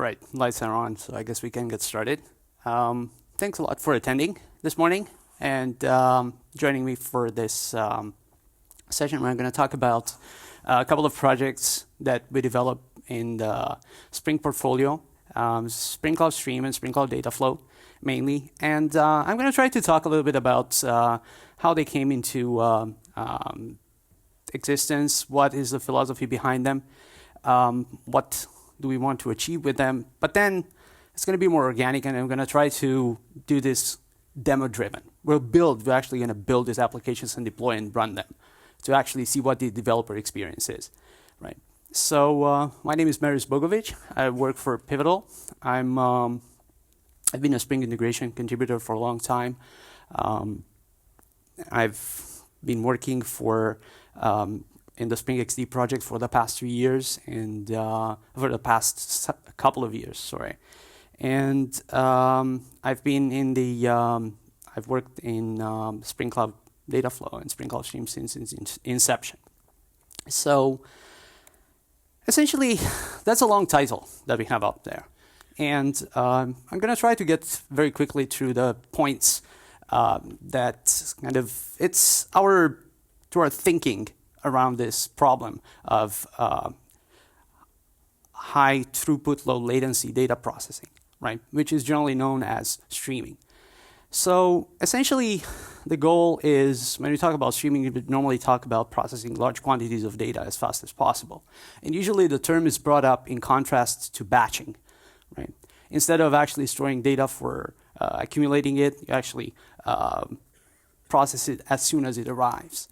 right, lights are on, so I guess we can get started. Thanks a lot for attending this morning and joining me for this session where I'm going to talk about a couple of projects that we developed in the Spring portfolio, Spring Cloud Stream and Spring Cloud Dataflow mainly. And I'm going to try to talk a little bit about how they came into existence, what is the philosophy behind them, what do we want to achieve with them. But then it's going to be more organic, and I'm going to try to do this demo-driven. We're actually going to build these applications and deploy and run them to actually see what the developer experience is, right? So my name is Marius Bogoevici. I work for Pivotal. I've been a Spring integration contributor for a long time. I've been working in the Spring XD project for the past 3 years and for the past couple of years, sorry. And I've been in I've worked in Spring Cloud Dataflow and Spring Cloud Stream since inception. So essentially, that's a long title that we have up there. And I'm going to try to get very quickly through the points that kind of, to our thinking around this problem of high throughput, low latency data processing, right? Which is generally known as streaming. So essentially, the goal is, when we talk about streaming, we normally talk about processing large quantities of data as fast as possible. And usually the term is brought up in contrast to batching, right? Instead of actually storing data for accumulating it, you actually process it as soon as it arrives.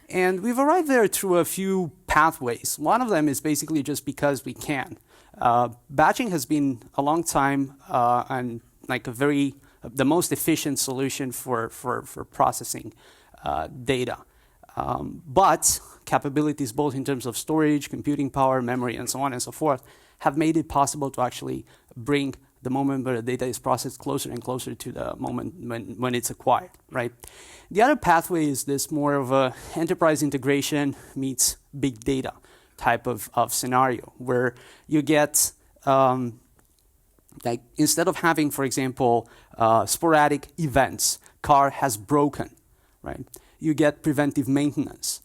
And we've arrived there through a few pathways. One of them is basically just because we can. Batching has been a long time and like the most efficient solution for processing data. But capabilities both in terms of storage, computing power, memory, and so on and so forth have made it possible to actually bring the moment where the data is processed closer and closer to the moment when it's acquired, right? The other pathway is this more of a enterprise integration meets big data type of scenario, where you get, like instead of having, for example, sporadic events, car has broken, right? You get preventive maintenance.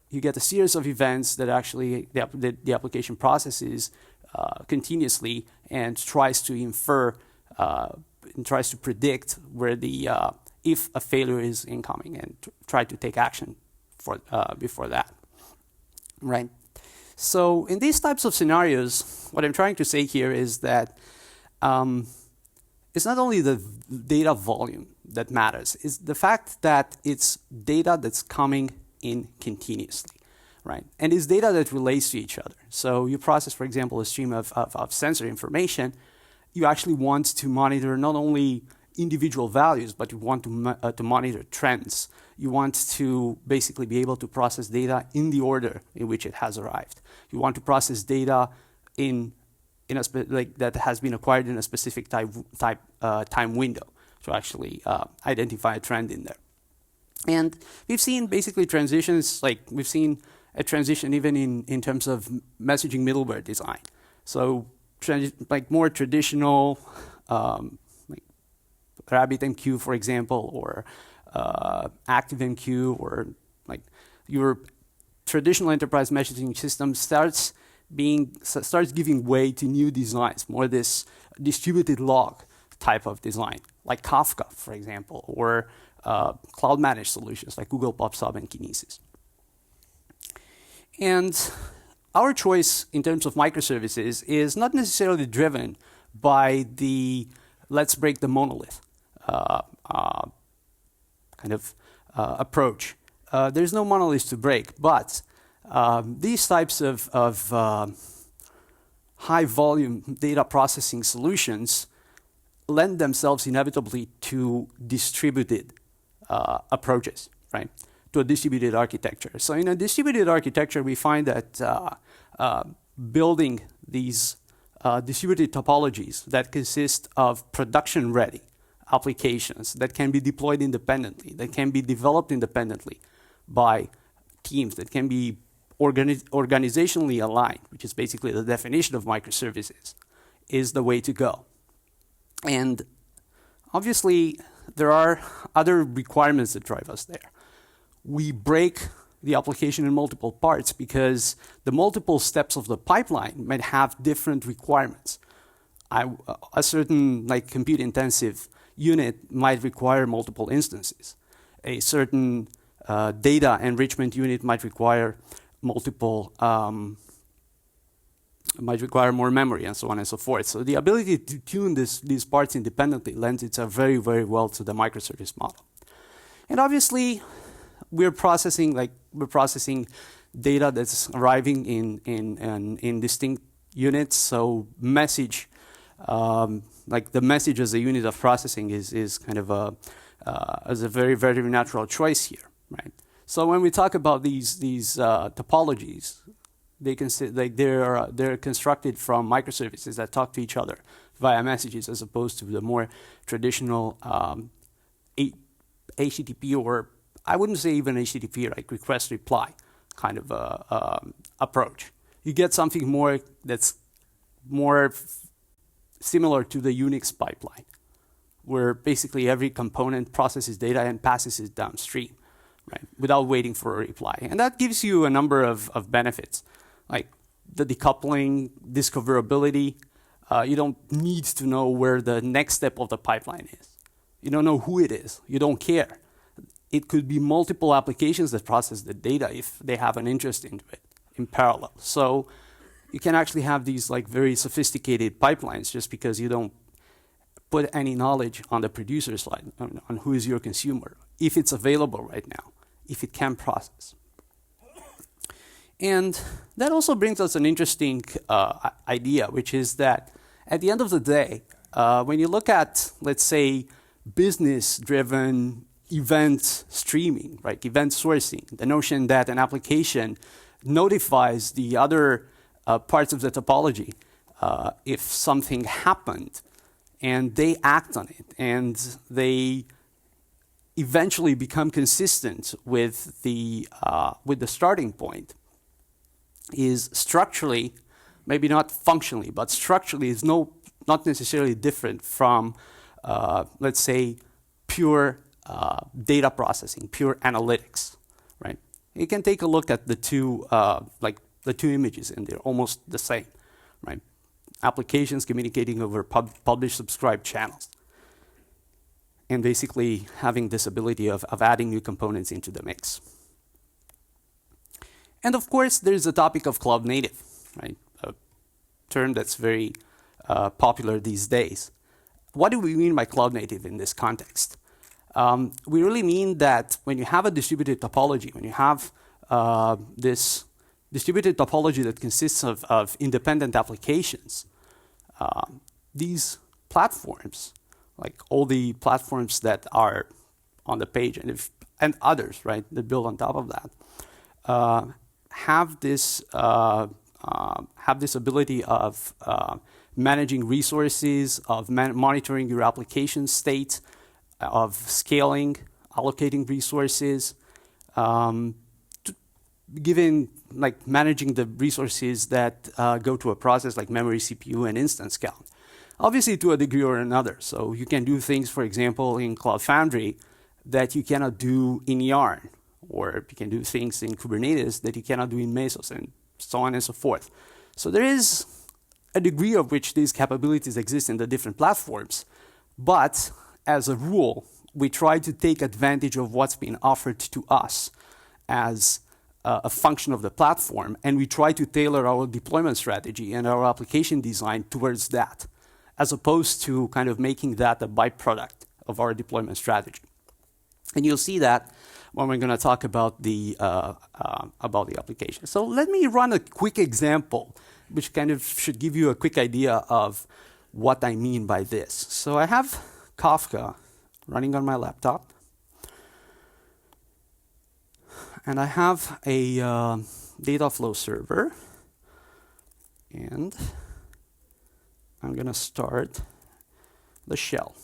You get a series of events that actually the application processes continuously and tries to infer and tries to predict where if a failure is incoming and try to take action before that, right? So in these types of scenarios, what I'm trying to say here is that it's not only the data volume that matters, it's the fact that it's data that's coming in continuously, right? And it's data that relates to each other. So you process, for example, a stream of sensor information. You actually want to monitor not only individual values, but you want to monitor trends. You want to basically be able to process data in the order in which it has arrived. You want to process data that has been acquired in a specific time window to actually identify a trend in there. And we've seen basically transitions, like we've seen a transition even in terms of messaging middleware design. So like more traditional, like RabbitMQ, for example, or ActiveMQ, or like your traditional enterprise messaging system starts giving way to new designs, more this distributed log type of design, like Kafka, for example, or cloud managed solutions like Google PubSub and Kinesis. And our choice in terms of microservices is not necessarily driven by the let's break the monolith approach. There's no monolith to break, but these types of high volume data processing solutions lend themselves inevitably to distributed approaches, right? To a distributed architecture. So in a distributed architecture, we find that building these distributed topologies that consist of production-ready applications that can be deployed independently, that can be developed independently by teams, that can be organizationally aligned, which is basically the definition of microservices, is the way to go. And obviously, there are other requirements that drive us there. We break the application in multiple parts because the multiple steps of the pipeline might have different requirements. A certain compute-intensive unit might require multiple instances. A certain data enrichment unit might require more memory, and so on and so forth. So the ability to tune these parts independently lends itself very, very well to the microservice model. And obviously, we're processing data that's arriving in distinct units. So message, the message as a unit of processing is kind of as a very, very natural choice here, right? So when we talk about these topologies, they're constructed from microservices that talk to each other via messages, as opposed to the more traditional HTTP, or I wouldn't say even HTTP, like request reply kind of approach. You get something more that's more similar to the Unix pipeline, where basically every component processes data and passes it downstream, right, without waiting for a reply. And that gives you a number of benefits, like the decoupling, discoverability. You don't need to know where the next step of the pipeline is. You don't know who it is. You don't care. It could be multiple applications that process the data if they have an interest into it in parallel. So you can actually have these very sophisticated pipelines just because you don't put any knowledge on the producer side on who is your consumer, if it's available right now, if it can process. And that also brings us an interesting idea, which is that at the end of the day, when you look at, let's say, business-driven event streaming, right, event sourcing, the notion that an application notifies the other parts of the topology if something happened, and they act on it, and they eventually become consistent with the starting point, is structurally, maybe not functionally, but structurally is not necessarily different from, let's say, pure data processing, pure analytics, right? You can take a look at the two images, and they're almost the same, right? Applications communicating over publish-subscribe channels, and basically having this ability of adding new components into the mix. And of course, there's the topic of cloud native, right? A term that's very popular these days. What do we mean by cloud native in this context? We really mean that when you have a distributed topology, when you have this distributed topology that consists of independent applications, these platforms, like all the platforms that are on the page and others, right, that build on top of that, have this ability of managing resources, of monitoring your application state, of scaling, allocating resources, managing the resources that go to a process like memory, CPU, and instance count. Obviously, to a degree or another. So you can do things, for example, in Cloud Foundry that you cannot do in Yarn, or you can do things in Kubernetes that you cannot do in Mesos, and so on and so forth. So there is a degree of which these capabilities exist in the different platforms, but as a rule, we try to take advantage of what's being offered to us as a function of the platform, and we try to tailor our deployment strategy and our application design towards that, as opposed to kind of making that a byproduct of our deployment strategy. And you'll see that when we're going to talk about the application. So let me run a quick example, which kind of should give you a quick idea of what I mean by this. So I have Kafka running on my laptop, and I have a data flow server, and I'm going to start the shell.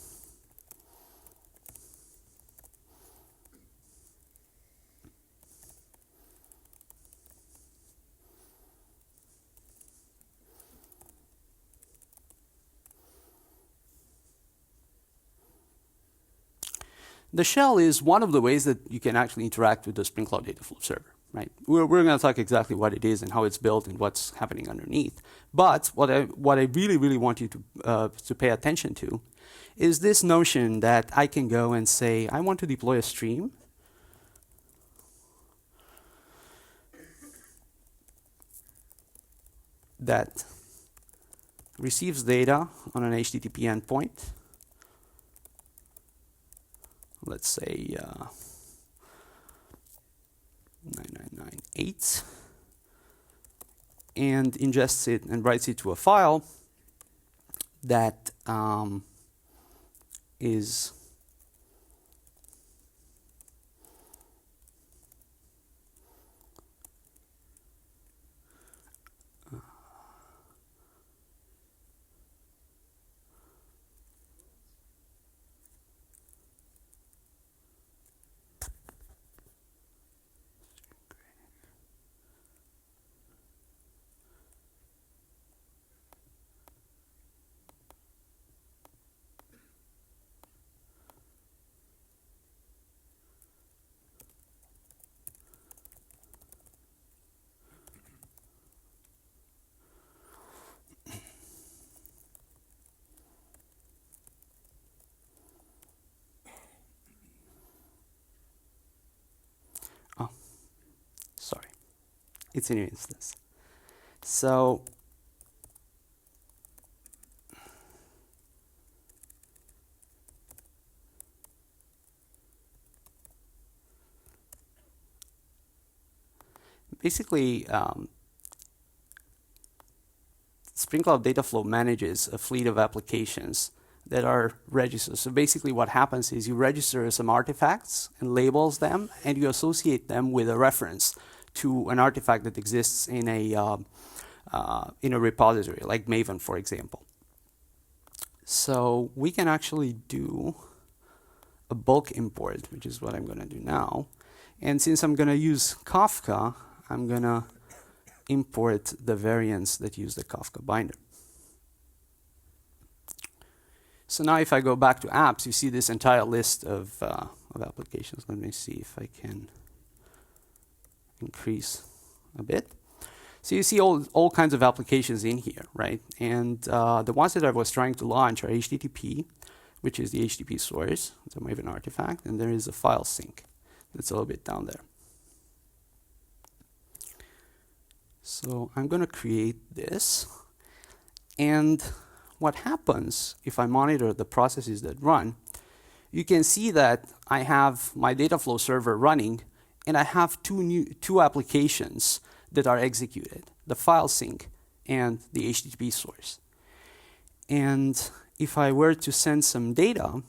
The shell is one of the ways that you can actually interact with the Spring Cloud Dataflow server, right? We're going to talk exactly what it is and how it's built and what's happening underneath. But what I really want you to pay attention to is this notion that I can go and say, I want to deploy a stream that receives data on an HTTP endpoint. Let's say 9998, and ingests it and writes it to a file that is sorry, it's a new instance. So basically, Spring Cloud Dataflow manages a fleet of applications that are registered. So basically what happens is you register some artifacts and labels them, and you associate them with a reference to an artifact that exists in a repository, like Maven, for example. So we can actually do a bulk import, which is what I'm going to do now. And since I'm going to use Kafka, I'm going to import the variants that use the Kafka binder. So now if I go back to apps, you see this entire list of applications. Let me see if I can increase a bit. So you see all kinds of applications in here, right? And the ones that I was trying to launch are HTTP, which is the HTTP source. It's a Maven artifact. And there is a file sync that's a little bit down there. So I'm going to create this. And what happens if I monitor the processes that run, you can see that I have my Dataflow server running, and I have two applications that are executed, the file sync and the HTTP source. And if I were to send some data,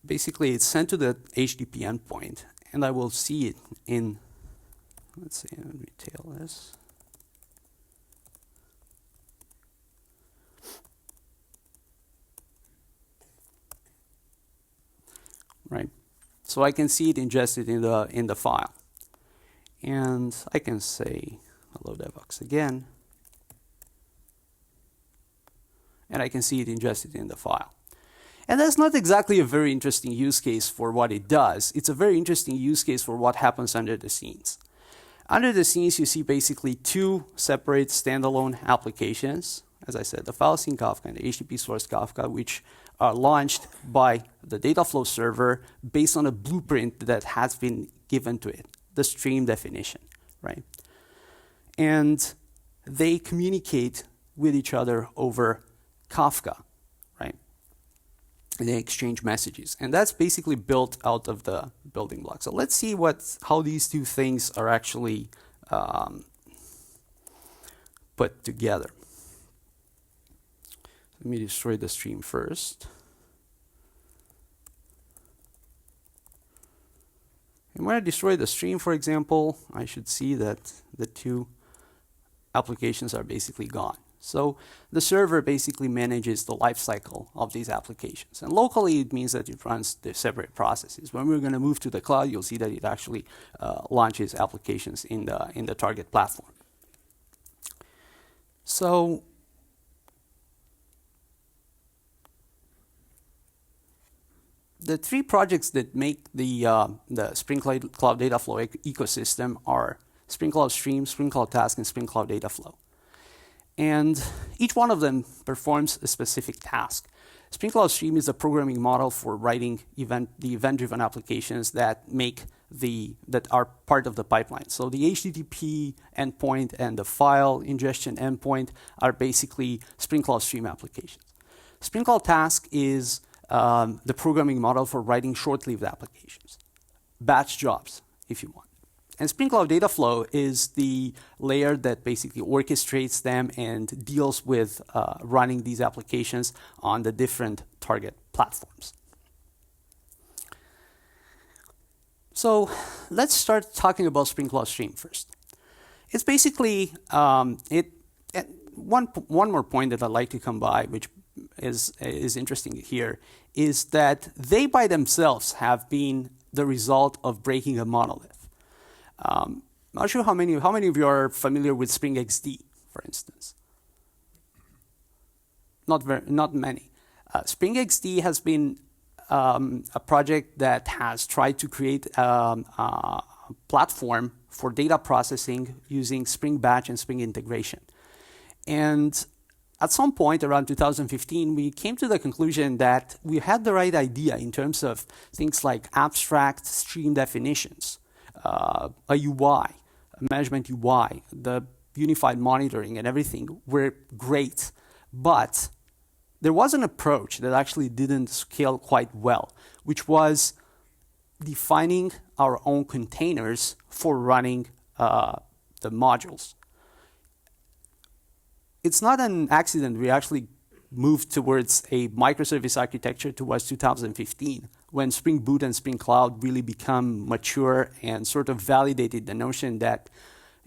basically it's sent to the HTTP endpoint, and I will see it in, let's see, I'll retail this. Right, so I can see it ingested in the file, and I can say hello devox again, and I can see it ingested in the file. And that's not exactly a very interesting use case for what it does. It's a very interesting use case for what happens under the scenes. Under the scenes, you see basically two separate standalone applications. As I said, the file sync Kafka and the HTTP source Kafka, which are launched by the Dataflow server based on a blueprint that has been given to it, the stream definition, right? And they communicate with each other over Kafka, right? And they exchange messages. And that's basically built out of the building blocks. So let's see how these two things are actually put together. Let me destroy the stream first. I'm going to destroy the stream, for example, I should see that the two applications are basically gone. So the server basically manages the lifecycle of these applications. And locally, it means that it runs the separate processes. When we're going to move to the cloud, you'll see that it actually launches applications in the target platform. So the three projects that make the Spring Cloud Data Flow ecosystem are Spring Cloud Stream, Spring Cloud Task, and Spring Cloud Data Flow. And each one of them performs a specific task. Spring Cloud Stream is a programming model for writing the event-driven applications that are part of the pipeline. So the HTTP endpoint and the file ingestion endpoint are basically Spring Cloud Stream applications. Spring Cloud Task is the programming model for writing short-lived applications, batch jobs, if you want. And Spring Cloud Data Flow is the layer that basically orchestrates them and deals with running these applications on the different target platforms. So let's start talking about Spring Cloud Stream first. It's basically, one more point that I'd like to come by, which is interesting here, is that they by themselves have been the result of breaking a monolith. I'm not sure how many of you are familiar with Spring XD, for instance. Not many. Spring XD has been a project that has tried to create a platform for data processing using Spring Batch and Spring Integration. And at some point around 2015, we came to the conclusion that we had the right idea in terms of things like abstract stream definitions, a UI, a management UI, the unified monitoring and everything were great, but there was an approach that actually didn't scale quite well, which was defining our own containers for running the modules. It's not an accident we actually moved towards a microservice architecture towards 2015, when Spring Boot and Spring Cloud really become mature and sort of validated the notion that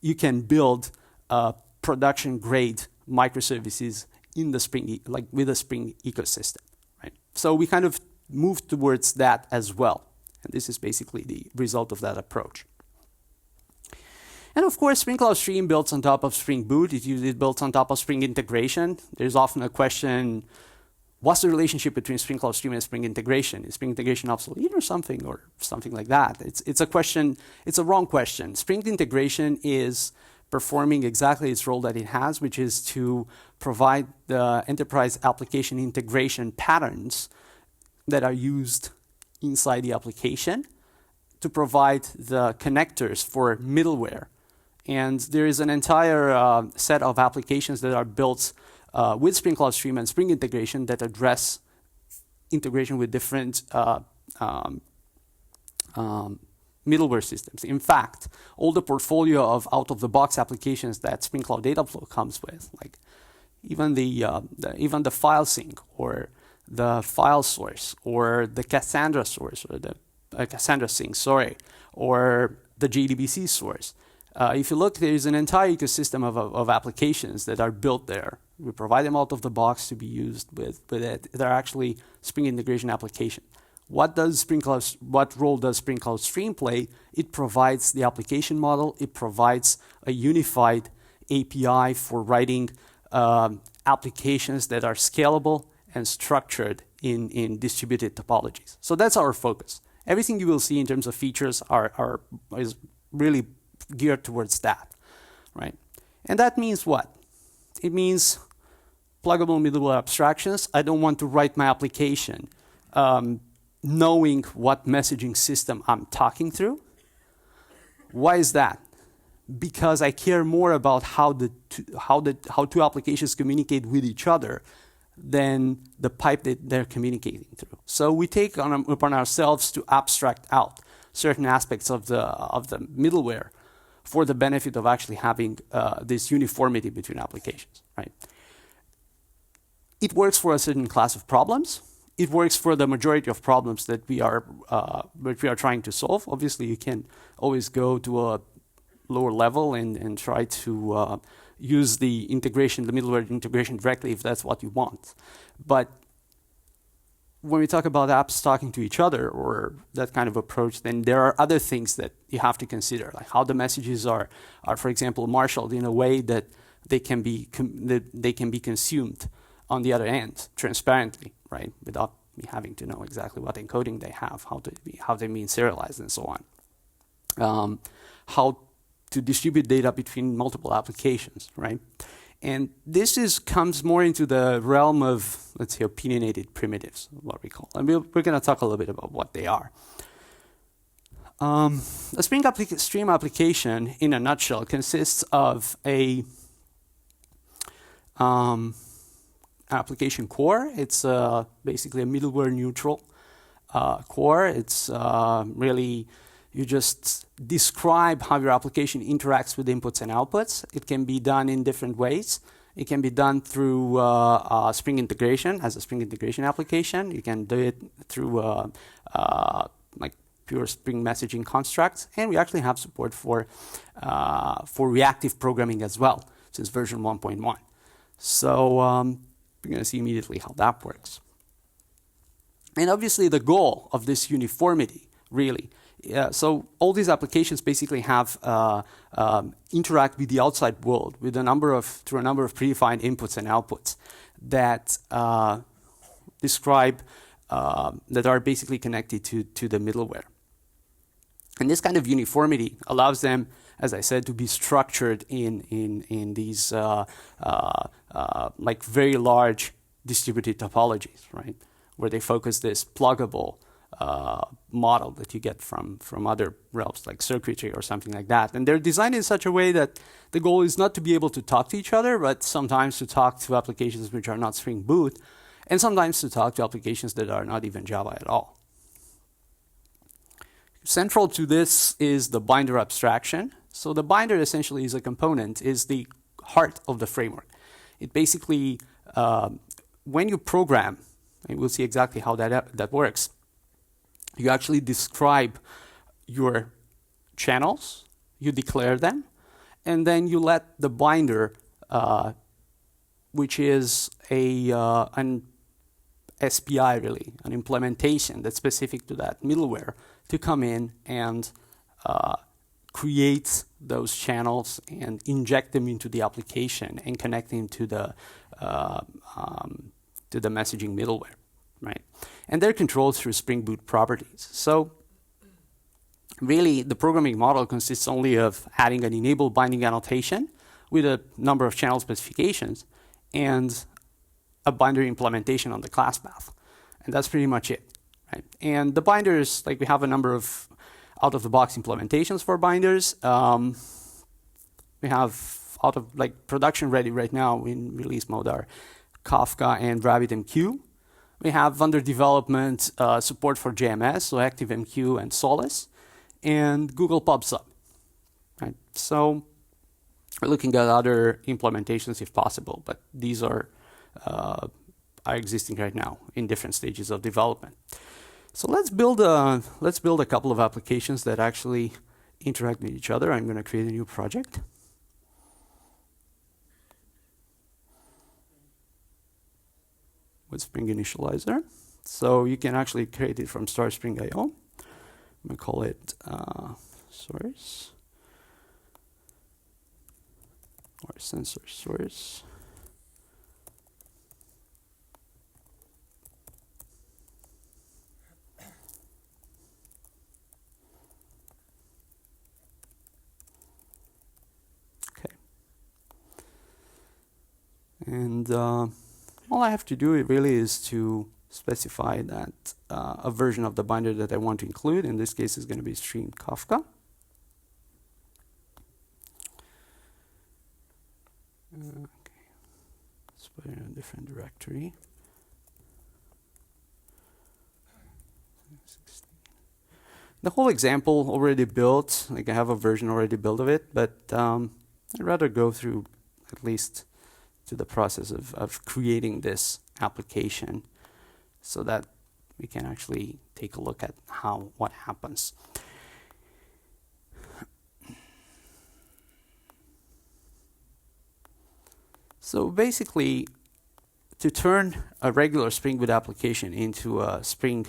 you can build production-grade microservices in the Spring, with the Spring ecosystem, right? So we kind of moved towards that as well, and this is basically the result of that approach. And of course, Spring Cloud Stream builds on top of Spring Boot. It builds on top of Spring Integration. There's often a question, what's the relationship between Spring Cloud Stream and Spring Integration? Is Spring Integration obsolete or something like that? It's a question, it's a wrong question. Spring Integration is performing exactly its role that it has, which is to provide the enterprise application integration patterns that are used inside the application to provide the connectors for middleware. And there is an entire set of applications that are built with Spring Cloud Stream and Spring Integration that address integration with different middleware systems. In fact, all the portfolio of out-of-the-box applications that Spring Cloud Data Flow comes with, like even the file sync or the file source or the Cassandra source or the Cassandra sync, or the JDBC source. If you look, there is an entire ecosystem of applications that are built there. We provide them out of the box to be used with it. They're actually Spring Integration application. What role does Spring Cloud Stream play? It provides the application model. It provides a unified API for writing applications that are scalable and structured in distributed topologies. So that's our focus. Everything you will see in terms of features is really geared towards that, right? And that means what? It means pluggable middleware abstractions. I don't want to write my application knowing what messaging system I'm talking through. Why is that? Because I care more about how two applications communicate with each other than the pipe that they're communicating through. So we take upon ourselves to abstract out certain aspects of the middleware for the benefit of actually having this uniformity between applications, right? It works for a certain class of problems. it works for the majority of problems that we are trying to solve. Obviously, you can always go to a lower level and try to use the integration, the middleware integration directly if that's what you want. But when we talk about apps talking to each other or that kind of approach, then there are other things that you have to consider, like how the messages are for example, marshaled in a way that they can be consumed on the other end transparently, right, without me having to know exactly what encoding they have, how they mean serialized, and so on. How to distribute data between multiple applications, right? And this comes more into the realm of, let's say, opinionated primitives, what we call. And we're going to talk a little bit about what they are. A stream application, in a nutshell, consists of a application core. It's basically a middleware neutral core. It's really, you just describe how your application interacts with inputs and outputs. It can be done in different ways. It can be done through Spring integration, as a Spring integration application. You can do it through like pure Spring messaging constructs. And we actually have support for reactive programming as well, since version 1.1. So we're going to see immediately how that works. And obviously the goal of this uniformity, really, so all these applications basically have interact with the outside world with through a number of predefined inputs and outputs that describe that are basically connected to the middleware. And this kind of uniformity allows them, as I said, to be structured in these like very large distributed topologies, right, where they focus this pluggable model that you get from other realms like circuitry or something like that. And they're designed in such a way that the goal is not to be able to talk to each other, but sometimes to talk to applications which are not Spring Boot, and sometimes to talk to applications that are not even Java at all. Central to this is the binder abstraction. So the binder essentially is a component, is the heart of the framework. It basically, when you program, and we'll see exactly how that works, you actually describe your channels, you declare them, and then you let the binder, which is an SPI really, an implementation that's specific to that middleware, to come in and create those channels and inject them into the application and connect them to the messaging middleware, right? And they're controlled through Spring Boot properties. So really, the programming model consists only of adding an enable binding annotation with a number of channel specifications and a binder implementation on the class path. And that's pretty much it, right? And the binders, like we have a number of out-of-the-box implementations for binders. We have production ready right now in release mode are Kafka and RabbitMQ. We have under development support for JMS, so ActiveMQ and Solace, and Google PubSub. Right? So we're looking at other implementations if possible, but these are existing right now in different stages of development. So let's build a couple of applications that actually interact with each other. I'm going to create a new project. With Spring Initializer. So you can actually create it from start Spring.io. I'm going to call it source or sensor source. Okay. And all I have to do really is to specify that a version of the binder that I want to include. In this case, is going to be stream Kafka. Okay, let's put it in a different directory. The whole example already built, like I have a version already built of it, but I'd rather go through at least to the process of creating this application. so that we can actually take a look at what happens. So basically, to turn a regular Spring Boot application into a Spring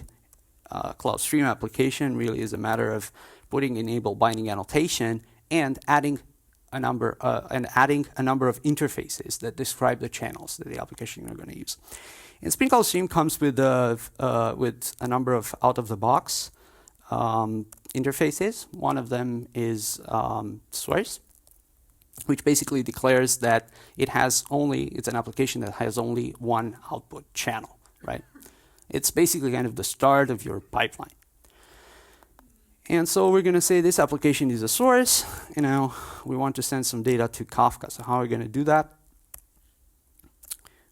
Cloud Stream application really is a matter of putting enable binding annotation and adding a number of interfaces that describe the channels that the application you're going to use. And Spring Cloud Stream comes with a number of out-of-the-box interfaces. One of them is source, which basically declares that it's an application that has only one output channel, right? It's basically kind of the start of your pipeline. And so we're going to say this application is a source. We want to send some data to Kafka. So how are we going to do that?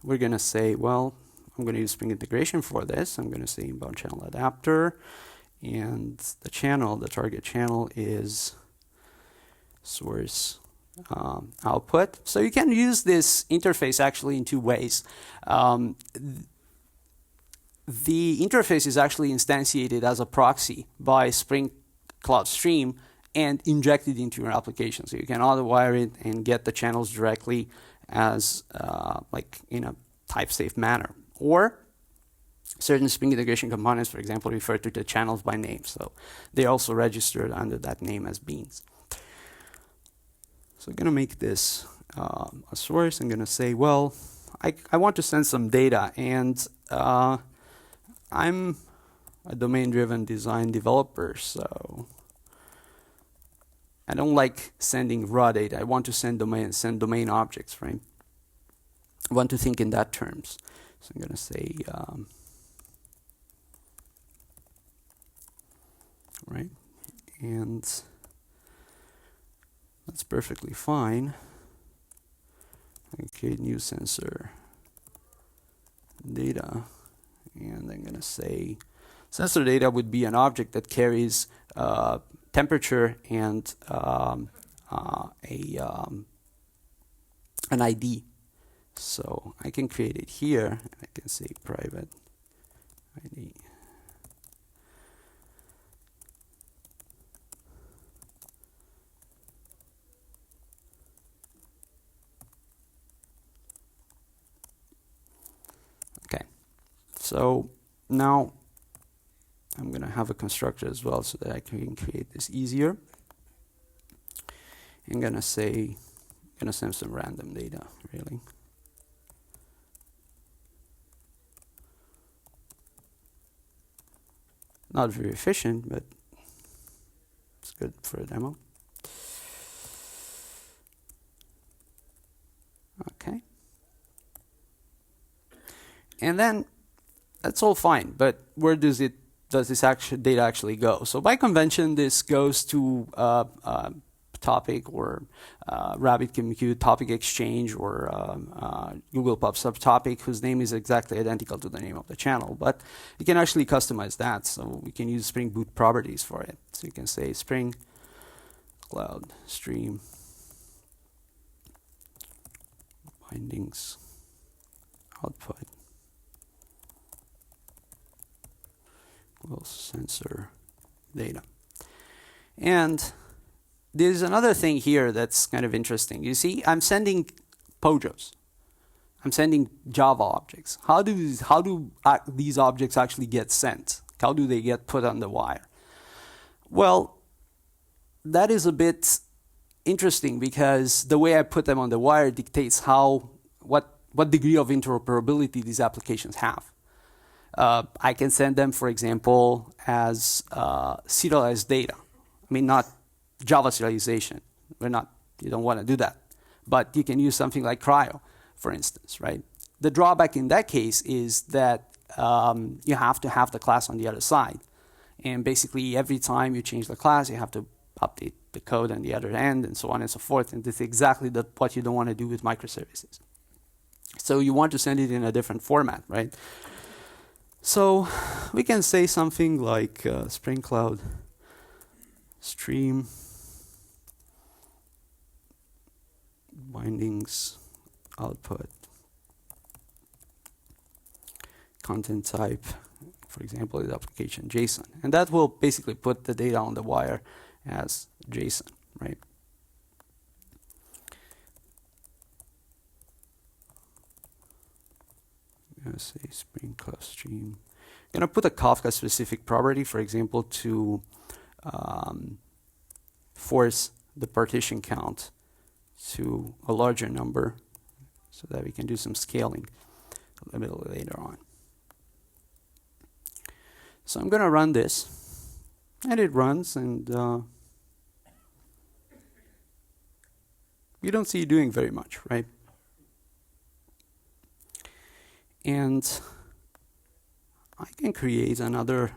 We're going to say, well, I'm going to use Spring Integration for this. I'm going to say inbound channel adapter. And the target channel is source output. So you can use this interface actually in two ways. The interface is actually instantiated as a proxy by Spring Cloud Stream and injected into your application. So you can auto-wire it and get the channels directly as like in a type-safe manner. Or certain Spring integration components, for example, refer to the channels by name. So they're also registered under that name as beans. So I'm going to make this a source. I'm going to say, well, I want to send some data, and I'm a domain-driven design developer, so I don't like sending raw data. I want to send domain objects, right? I want to think in that terms. So I'm going to say, right, and that's perfectly fine. Okay, new sensor data, and I'm going to say sensor data would be an object that carries temperature and an ID. So I can create it here, and I can say private ID. Okay, so now I'm going to have a constructor as well so that I can create this easier. I'm going to say, I'm going to send some random data, really. Not very efficient, but it's good for a demo. Okay. And then that's all fine, but where does this data actually go? So by convention, this goes to topic or RabbitMQ topic exchange or Google Pub subtopic whose name is exactly identical to the name of the channel. But you can actually customize that. So we can use Spring Boot properties for it. So you can say Spring Cloud Stream bindings output equals sensor data. And there's another thing here that's kind of interesting. You see, I'm sending POJOs. I'm sending Java objects. How do these objects actually get sent? How do they get put on the wire? Well, that is a bit interesting because the way I put them on the wire dictates what degree of interoperability these applications have. I can send them, for example, as serialized data. I mean, not Java serialization. You don't want to do that. But you can use something like Cryo, for instance, right? The drawback in that case is that you have to have the class on the other side. And basically, every time you change the class, you have to update the code on the other end, and so on and so forth. And this is exactly what you don't want to do with microservices. So you want to send it in a different format, right? So we can say something like Spring Cloud Stream bindings output content type, for example, is application JSON. And that will basically put the data on the wire as JSON, right? I'm going to say Spring Cloud Stream. I'm going to put a Kafka specific property, for example, to force the partition count to a larger number so that we can do some scaling a little bit later on. So I'm going to run this, and it runs, and you don't see it doing very much, right? And I can create another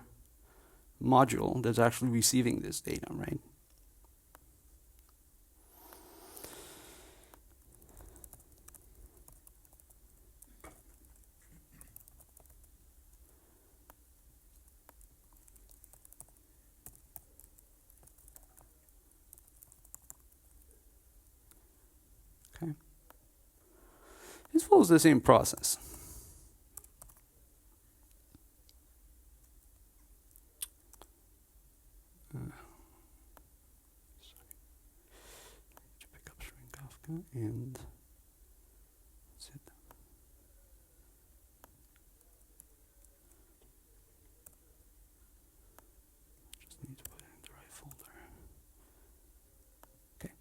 module that's actually receiving this data, right? Okay. This follows the same process. And that's it. Just need to put it in the right folder. Okay.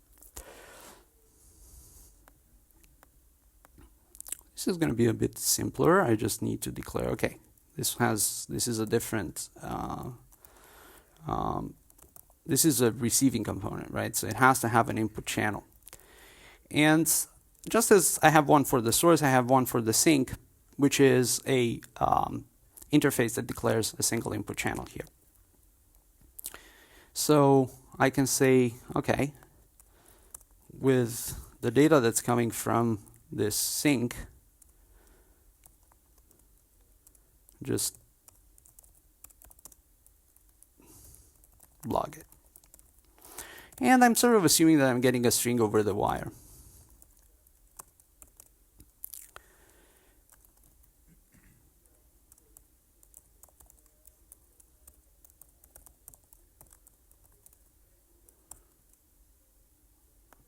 This is going to be a bit simpler. I just need to declare, okay, this is a different this is a receiving component, right? So it has to have an input channel. And just as I have one for the source, I have one for the sink, which is a interface that declares a single input channel here. So I can say, okay, with the data that's coming from this sink, just log it. And I'm sort of assuming that I'm getting a string over the wire.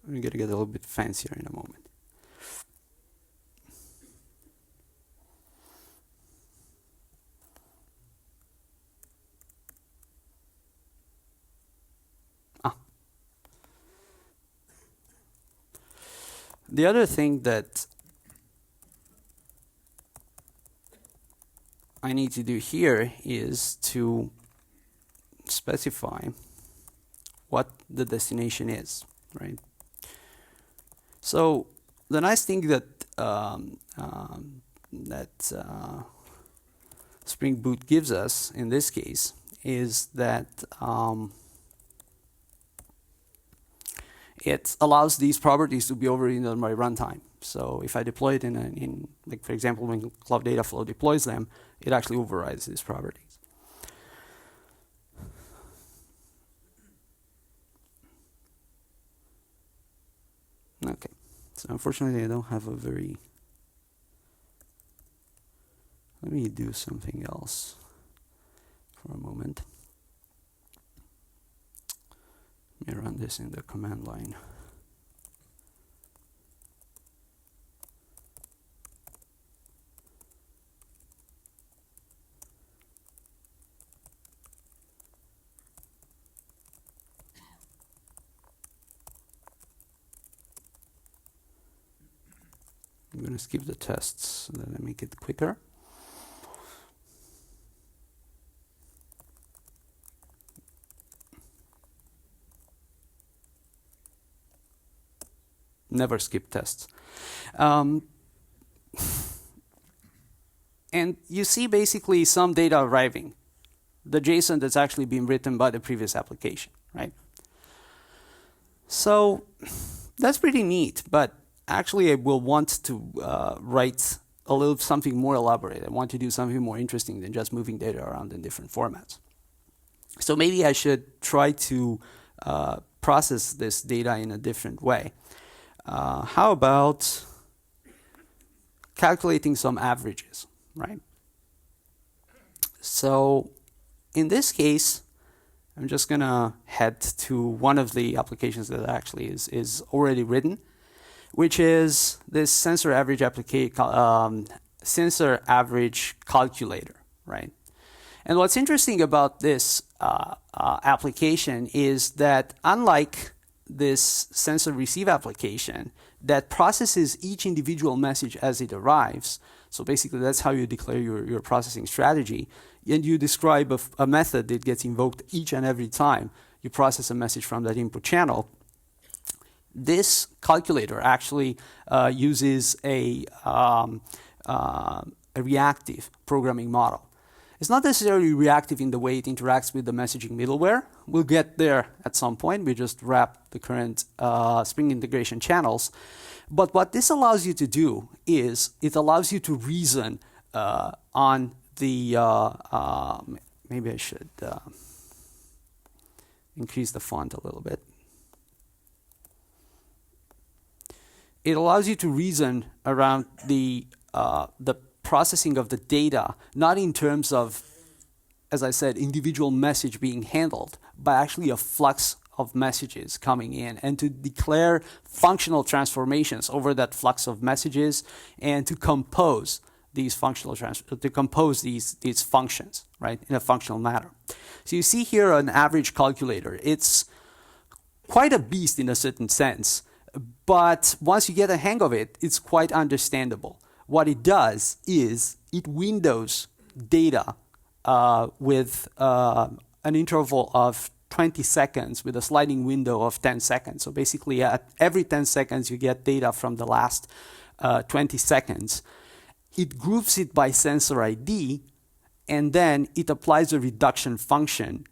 I'm going to get a little bit fancier in a moment. The other thing that I need to do here is to specify what the destination is, right? So the nice thing that Spring Boot gives us in this case is that it allows these properties to be overridden on my runtime. So if I deploy it in like for example, when Cloud Dataflow deploys them, it actually overrides these properties. Okay, so unfortunately I don't have a very, let me do something else for a moment. Let me run this in the command line. I'm going to skip the tests so that I make it quicker. Never skip tests. And you see basically some data arriving. The JSON that's actually been written by the previous application, right? So that's pretty neat, but actually I will want to write a little something more elaborate. I want to do something more interesting than just moving data around in different formats. So maybe I should try to process this data in a different way. How about calculating some averages, right? So in this case, I'm just going to head to one of the applications that actually is already written, which is this sensor average sensor average calculator, right? And what's interesting about this application is that unlike this sensor receive application that processes each individual message as it arrives, so basically that's how you declare your processing strategy, and you describe a method that gets invoked each and every time you process a message from that input channel. This calculator actually uses a reactive programming model. It's not necessarily reactive in the way it interacts with the messaging middleware. We'll get there at some point. We just wrap the current Spring integration channels. But what this allows you to do is it allows you to reason on the, maybe I should increase the font a little bit. It allows you to reason around the processing of the data, not in terms of, as I said, individual message being handled, but actually a flux of messages coming in, and to declare functional transformations over that flux of messages, and to compose these these functions, right, in a functional manner. So you see here an average calculator. It's quite a beast in a certain sense, but once you get a hang of it, it's quite understandable. What it does is it windows data with an interval of 20 seconds with a sliding window of 10 seconds. So basically at every 10 seconds you get data from the last 20 seconds. It groups it by sensor ID, and then it applies a reduction function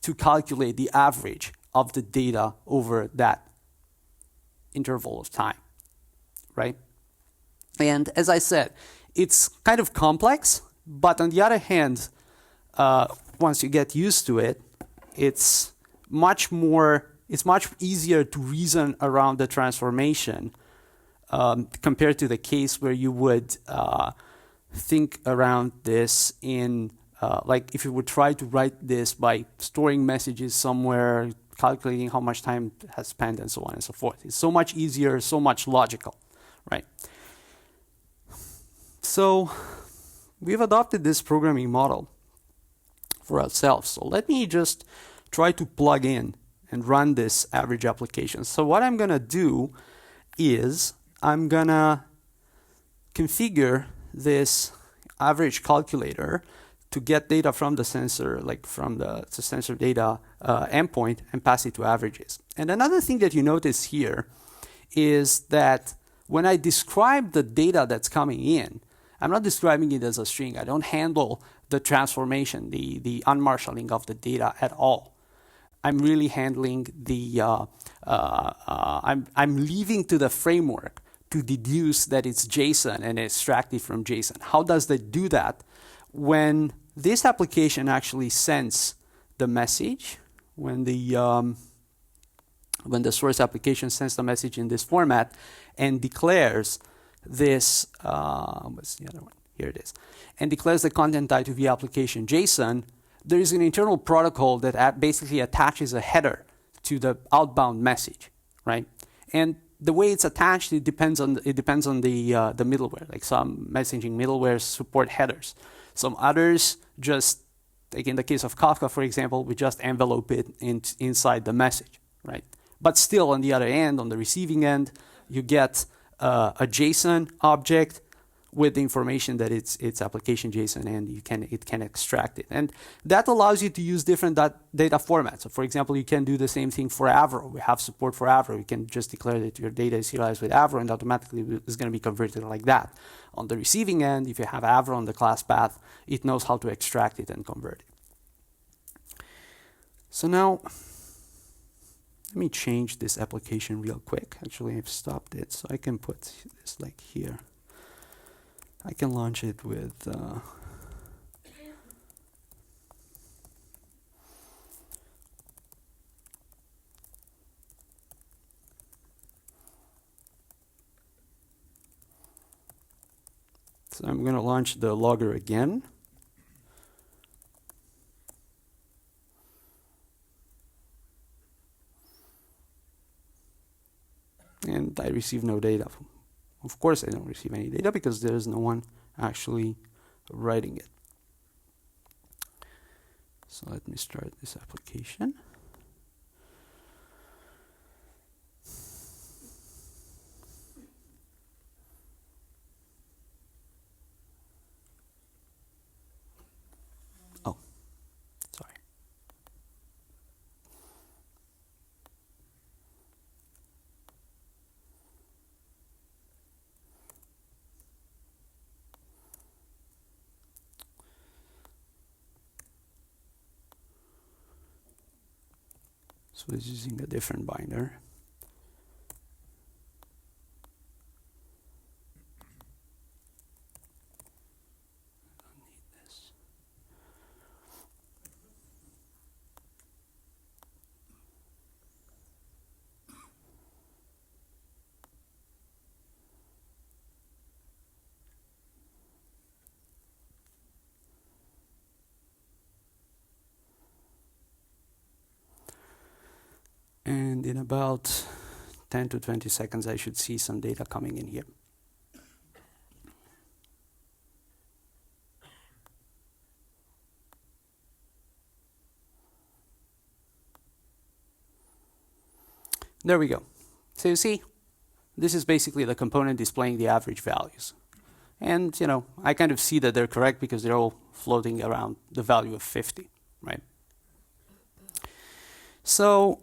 to calculate the average of the data over that interval of time, right? And as I said, it's kind of complex, but on the other hand, once you get used to it, it's much easier to reason around the transformation compared to the case where you would think around this in, like if you would try to write this by storing messages somewhere, calculating how much time has spent and so on and so forth. It's so much easier, so much logical, right? So we've adopted this programming model for ourselves. So let me just try to plug in and run this average application. So what I'm going to do is I'm going to configure this average calculator to get data from the sensor, like from the sensor data endpoint, and pass it to averages. And another thing that you notice here is that when I describe the data that's coming in, I'm not describing it as a string. I don't handle the transformation, the unmarshalling of the data at all. I'm really handling the, I'm leaving to the framework to deduce that it's JSON and extract it from JSON. How does that do that? When this application actually sends the message, when the source application sends the message in this format and declares this, what's the other one? Here it is. And declares the content type to the application JSON, there is an internal protocol that basically attaches a header to the outbound message, right? And the way it's attached, it depends on the middleware. Like some messaging middlewares support headers. Some others just, like in the case of Kafka, for example, we just envelope it inside the message, right? But still, on the other end, on the receiving end, you get a JSON object with the information that it's application JSON, and it can extract it. And that allows you to use different data formats. So for example, you can do the same thing for Avro. We have support for Avro. You can just declare that your data is serialized with Avro, and automatically it's going to be converted like that. On the receiving end, if you have Avro on the class path, it knows how to extract it and convert it. So now, let me change this application real quick. Actually, I've stopped it, so I can put this like here. I can launch it with so I'm going to launch the logger again. I receive no data. Of course I don't receive any data because there is no one actually writing it. So let me start this application. Oh, sorry. So it's using a different binder. Don't need this. And in about 10 to 20 seconds, I should see some data coming in here. There we go. So you see, this is basically the component displaying the average values. And, you know, I kind of see that they're correct because they're all floating around the value of 50, right? So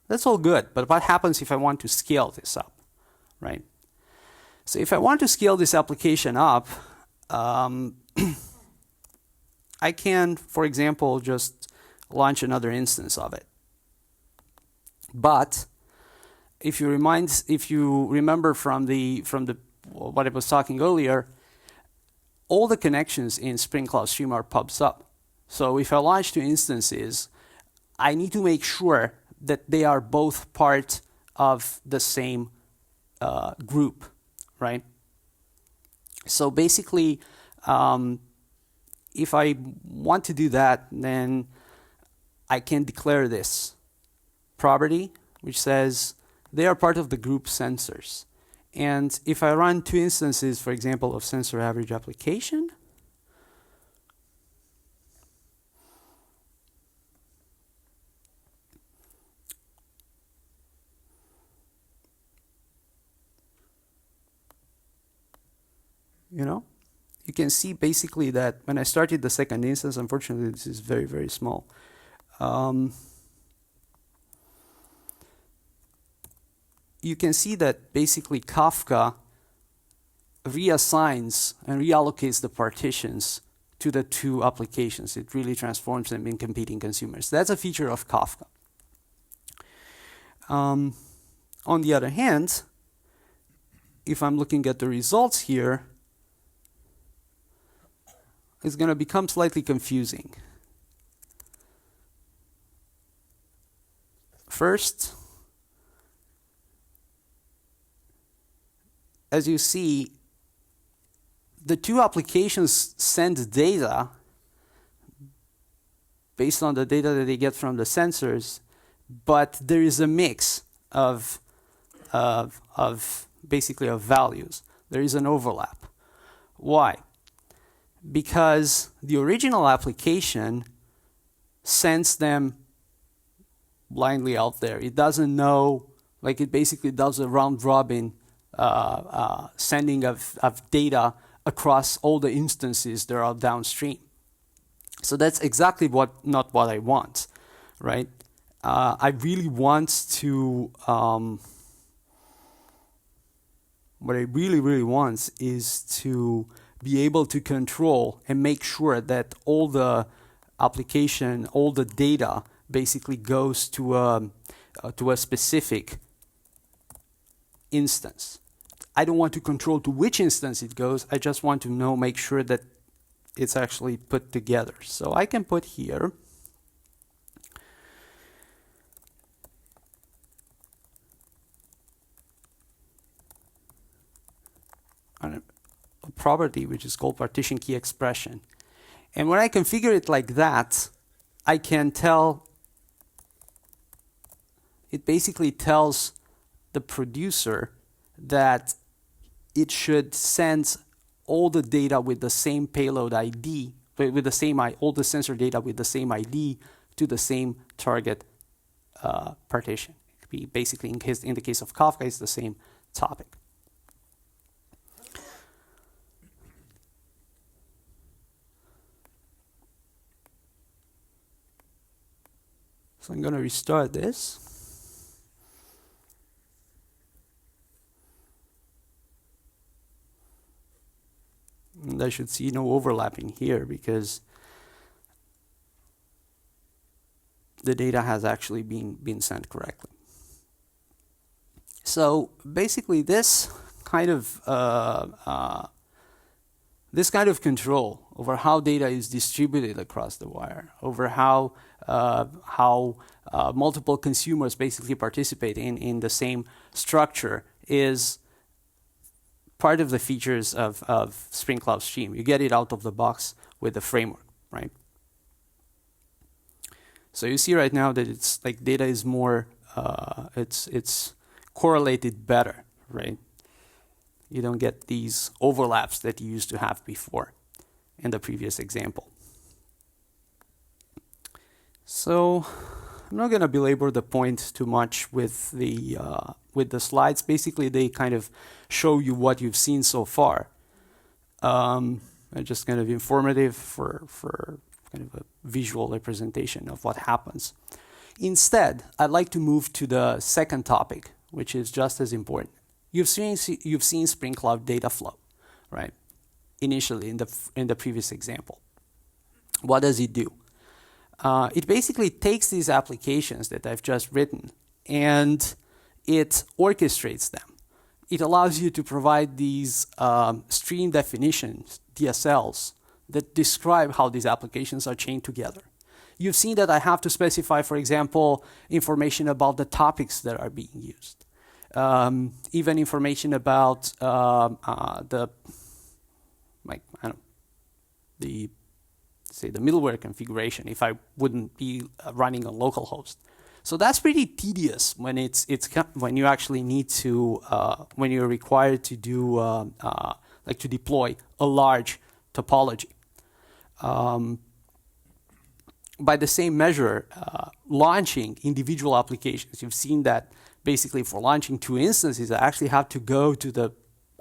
that's all good, but what happens if I want to scale this up, right? So if I want to scale this application up, I can, for example, just launch another instance of it. But if you remember from what I was talking earlier, all the connections in Spring Cloud Stream are pubs up. So if I launch two instances, I need to make sure that they are both part of the same group, right? So basically, if I want to do that, then I can declare this property, which says they are part of the group sensors. And if I run two instances, for example, of sensor average application, you can see basically that when I started the second instance, unfortunately this is very, very small. You can see that basically Kafka reassigns and reallocates the partitions to the two applications. It really transforms them in competing consumers. That's a feature of Kafka. On the other hand, if I'm looking at the results here, it's going to become slightly confusing. First, as you see, the two applications send data based on the data that they get from the sensors, but there is a mix of basically of values. There is an overlap. Why? Because the original application sends them blindly out there. It doesn't know, like it basically does a round robin sending of data across all the instances that are downstream. So that's exactly not what I want, right? I really want to, what I really want is to be able to control and make sure that all the application, all the data basically goes to a specific instance. I don't want to control to which instance it goes. I just want to make sure that it's actually put together. So I can put here a property which is called partition key expression. And when I configure it like that, I can tell, it basically tells the producer that it should send all the data with the same payload ID, with the same all the sensor data with the same ID to the same target partition. It could be basically in the case of Kafka, it's the same topic. So I'm going to restart this. And I should see no overlapping here because the data has actually been sent correctly. So basically, this kind of control over how data is distributed across the wire, over how multiple consumers basically participate in the same structure is part of the features of Spring Cloud Stream. You get it out of the box with the framework, right? So you see right now that it's like data is more, it's correlated better, right? You don't get these overlaps that you used to have before in the previous example. So I'm not going to belabor the point too much with the slides. Basically, they kind of show you what you've seen so far. Just kind of informative for kind of a visual representation of what happens. Instead, I'd like to move to the second topic, which is just as important. You've seen Spring Cloud data flow, right? Initially in the previous example. What does it do? It basically takes these applications that I've just written and it orchestrates them. It allows you to provide these stream definitions, DSLs, that describe how these applications are chained together. You've seen that I have to specify, for example, information about the topics that are being used. Even information about the middleware configuration if I wouldn't be running on localhost. So that's pretty tedious when when you actually need to when you're required to do like to deploy a large topology. By the same measure, launching individual applications, you've seen that basically for launching 2 instances, I actually have to go to the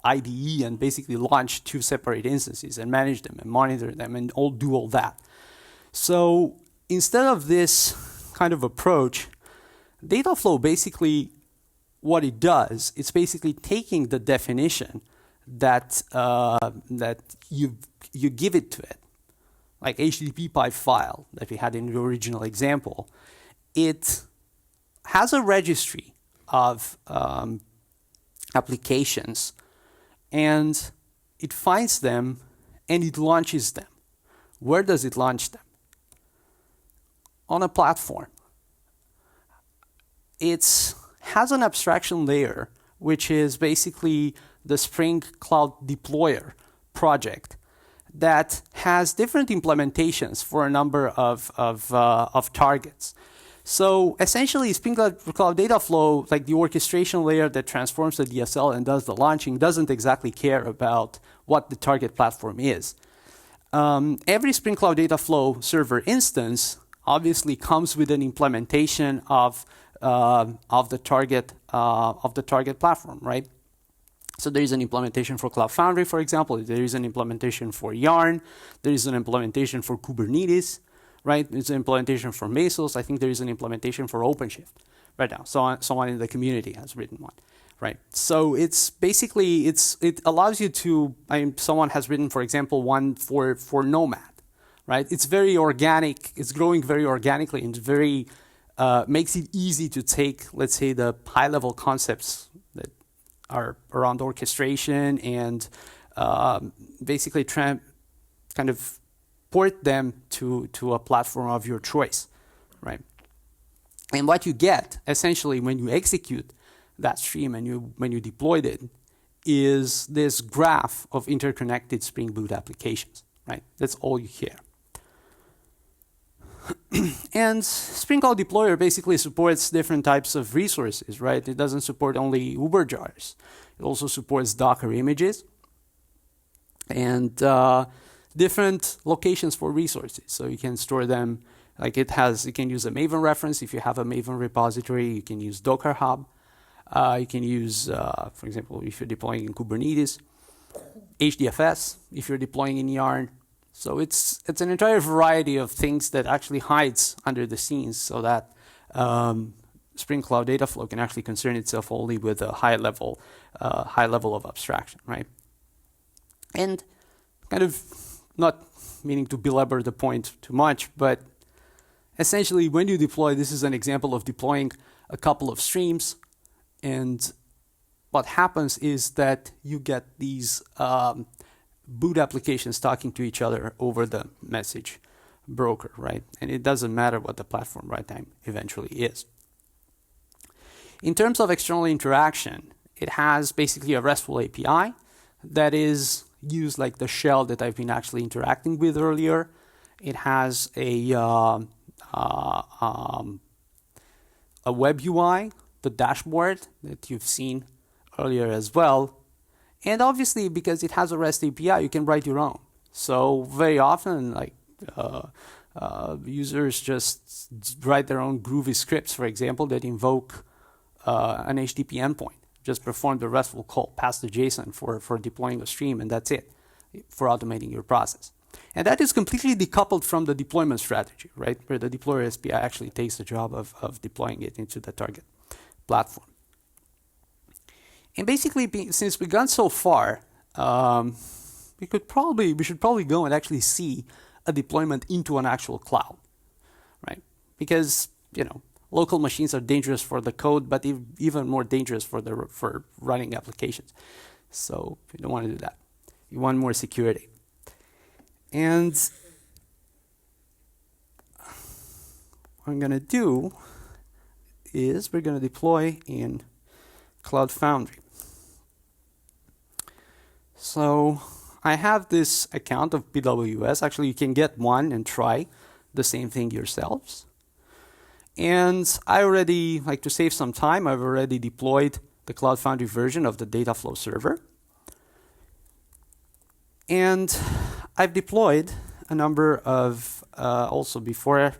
IDE and basically launch 2 separate instances and manage them and monitor them and do all that. So instead of this kind of approach, data flow basically what it does, it's basically taking the definition that that you give it to it, like HTTP pipe file that we had in the original example. It has a registry of applications, and it finds them and it launches them. Where does it launch them? On a platform. It has an abstraction layer, which is basically the Spring Cloud Deployer project that has different implementations for a number of targets. So essentially, Spring Cloud Data Flow, like the orchestration layer that transforms the DSL and does the launching, doesn't exactly care about what the target platform is. Every Spring Cloud Data Flow server instance obviously comes with an implementation of the target platform, right? So there is an implementation for Cloud Foundry, for example. There is an implementation for Yarn. There is an implementation for Kubernetes, right? There's an implementation for Mesos. I think there is an implementation for OpenShift right now. Someone in the community has written one, right? So it's basically, it allows you to, someone has written, for example, one for Nomad, right? It's very organic. It's growing very organically and very, makes it easy to take, let's say, the high-level concepts that are around orchestration and basically kind of port them to a platform of your choice, right? And what you get, essentially, when you execute that stream and when you deployed it, is this graph of interconnected Spring Boot applications, right? That's all you hear. And Spring Cloud Deployer basically supports different types of resources, right? It doesn't support only Uber jars. It also supports Docker images and different locations for resources. So you can store them, like you can use a Maven reference. If you have a Maven repository, you can use Docker Hub. You can use, for example, if you're deploying in Kubernetes, HDFS, if you're deploying in Yarn. So it's an entire variety of things that actually hides under the scenes so that Spring Cloud Dataflow can actually concern itself only with a high level of abstraction, right? And kind of not meaning to belabor the point too much, but essentially when you deploy, this is an example of deploying a couple of streams, and what happens is that you get these boot applications talking to each other over the message broker, right? And it doesn't matter what the platform runtime eventually is. In terms of external interaction, it has basically a RESTful API that is used like the shell that I've been actually interacting with earlier. It has a web UI, the dashboard that you've seen earlier as well. And obviously, because it has a REST API, you can write your own. So very often, like users just write their own groovy scripts, for example, that invoke an HTTP endpoint. Just perform the RESTful call, pass the JSON for deploying a stream, and that's it for automating your process. And that is completely decoupled from the deployment strategy, right? Where the deployer SPI actually takes the job of deploying it into the target platform. And basically, since we've gone so far, we should probably go and actually see a deployment into an actual cloud, right? Because, local machines are dangerous for the code, but even more dangerous for running applications. So you don't want to do that. You want more security. And what I'm going to do is we're going to deploy in Cloud Foundry. So I have this account of PWS. Actually, you can get one and try the same thing yourselves. And I already, like to save some time, I've already deployed the Cloud Foundry version of the Dataflow server. And I've deployed a number of, also before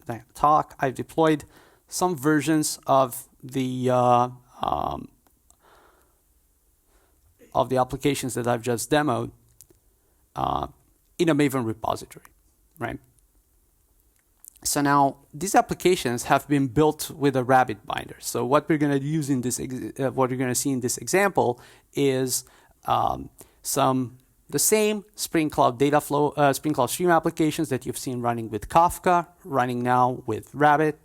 the talk, I've deployed some versions of the applications that I've just demoed in a Maven repository, right? So now these applications have been built with a Rabbit binder. So what we're going to use in this, what you're going to see in this example is the same Spring Cloud Dataflow, Spring Cloud Stream applications that you've seen running with Kafka, running now with Rabbit,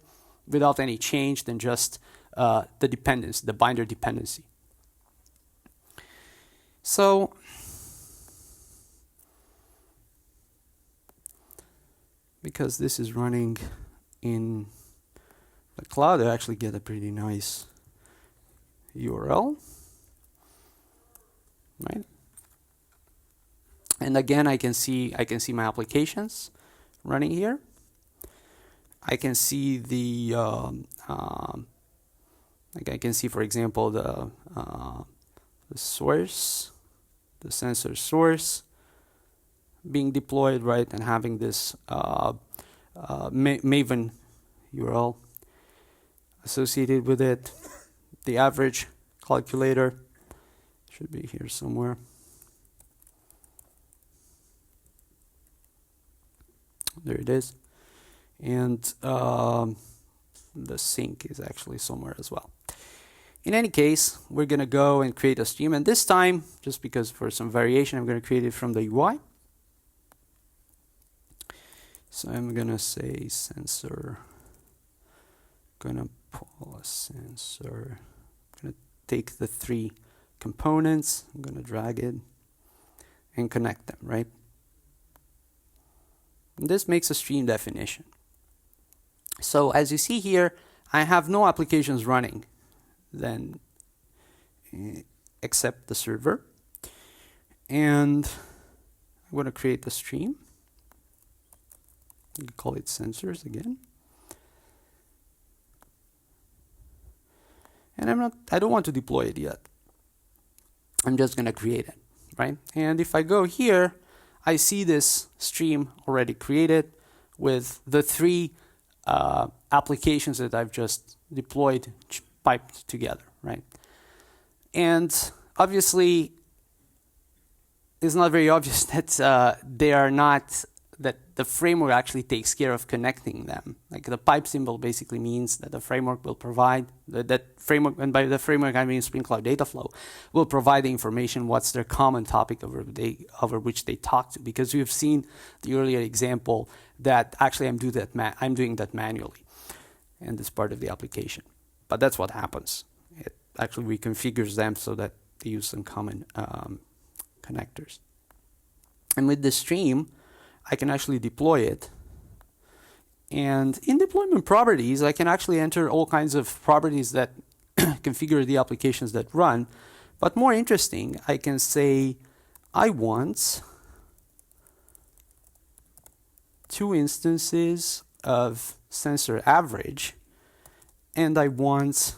without any change than just the dependency, the binder dependency. So because this is running in the cloud, I actually get a pretty nice URL, right? And again, I can see my applications running here. I can see the like I can see, for example, the source, the sensor source being deployed, right, and having this Maven URL associated with it. The average calculator should be here somewhere. There it is. And the sync is actually somewhere as well. In any case, we're going to go and create a stream. And this time, just because for some variation, I'm going to create it from the UI. So I'm going to say sensor. Going to pull a sensor. I'm going to take the 3 components. I'm going to drag it and connect them, right? And this makes a stream definition. So as you see here, I have no applications running then except the server. And I'm going to create the stream. You call it sensors again. And I don't want to deploy it yet. I'm just going to create it, right? And if I go here, I see this stream already created with the 3 applications that I've just deployed, piped together, right? And obviously, it's not very obvious that they are not, that the framework actually takes care of connecting them. Like the pipe symbol basically means that the framework will provide, that framework, and by the framework I mean Spring Cloud Dataflow, will provide the information what's their common topic over which they talk to. Because we've seen the earlier example that actually I'm doing that manually. And it's part of the application. But that's what happens. It actually reconfigures them so that they use some common connectors. And with the stream, I can actually deploy it. And in deployment properties, I can actually enter all kinds of properties that configure the applications that run. But more interesting, I can say, I want 2 instances of sensor average, and I want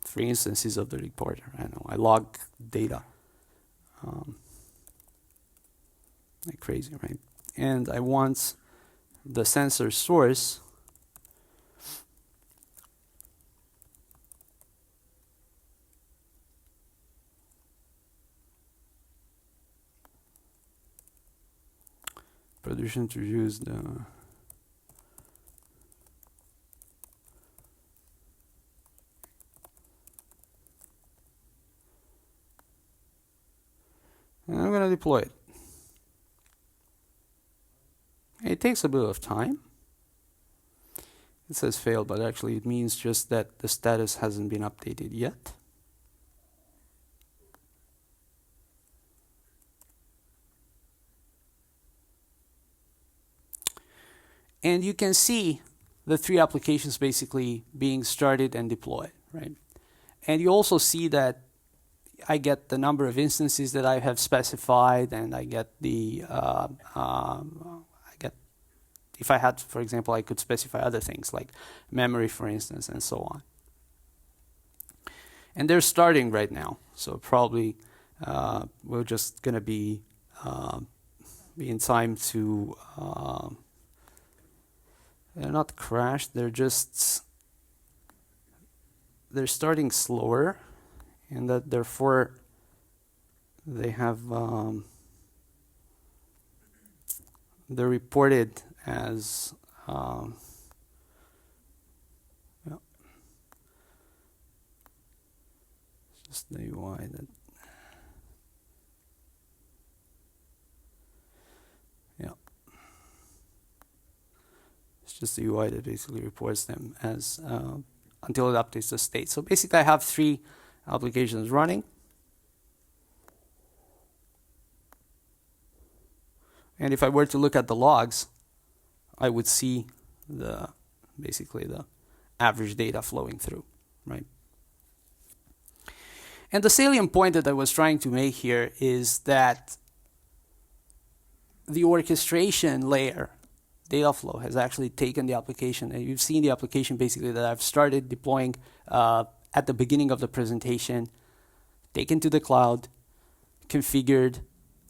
three instances of the reporter. I know I log data like crazy, right? And I want the sensor source producer introduced the and I'm going to deploy it. It takes a bit of time. It says failed, but actually it means just that the status hasn't been updated yet. And you can see the 3 applications basically being started and deployed, right? And you also see that I get the number of instances that I have specified, and I get the, if I had, for example, I could specify other things like memory, for instance, and so on. And they're starting right now, so probably we're just going to be in time to, they're not crashed, they're starting slower. And that therefore they have they're reported as yeah. It's just the UI that yeah. It's just the UI that basically reports them as until it updates the state. So basically I have 3 applications running. And if I were to look at the logs, I would see basically the average data flowing through, right? And the salient point that I was trying to make here is that the orchestration layer, Dataflow, has actually taken the application, and you've seen the application basically that I've started deploying at the beginning of the presentation, taken to the cloud, configured.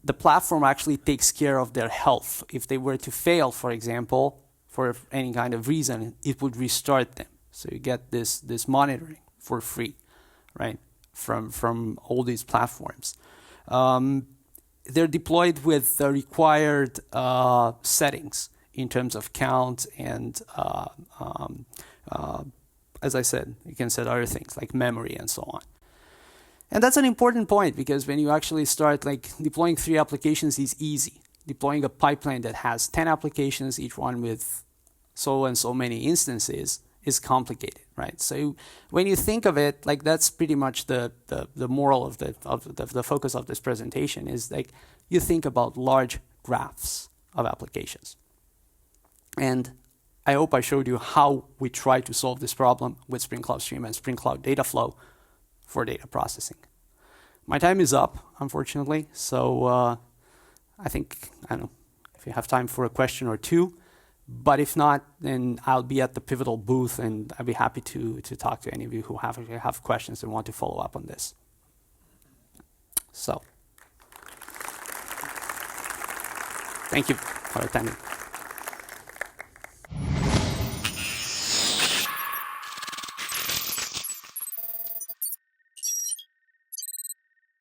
The platform actually takes care of their health. If they were to fail, for example, for any kind of reason, it would restart them. So you get this monitoring for free, right, from all these platforms. They're deployed with the required settings in terms of count and as I said, you can set other things like memory and so on. And that's an important point, because when you actually start like deploying 3 applications is easy. Deploying a pipeline that has 10 applications, each one with so and so many instances, is complicated, right? So when you think of it, like that's pretty much the moral of the focus of this presentation is like you think about large graphs of applications. And I hope I showed you how we try to solve this problem with Spring Cloud Stream and Spring Cloud Dataflow for data processing. My time is up, unfortunately, so I think, I don't know, if you have time for a question or two, but if not, then I'll be at the Pivotal booth, and I'd be happy to talk to any of you who have questions and want to follow up on this. So, thank you for attending.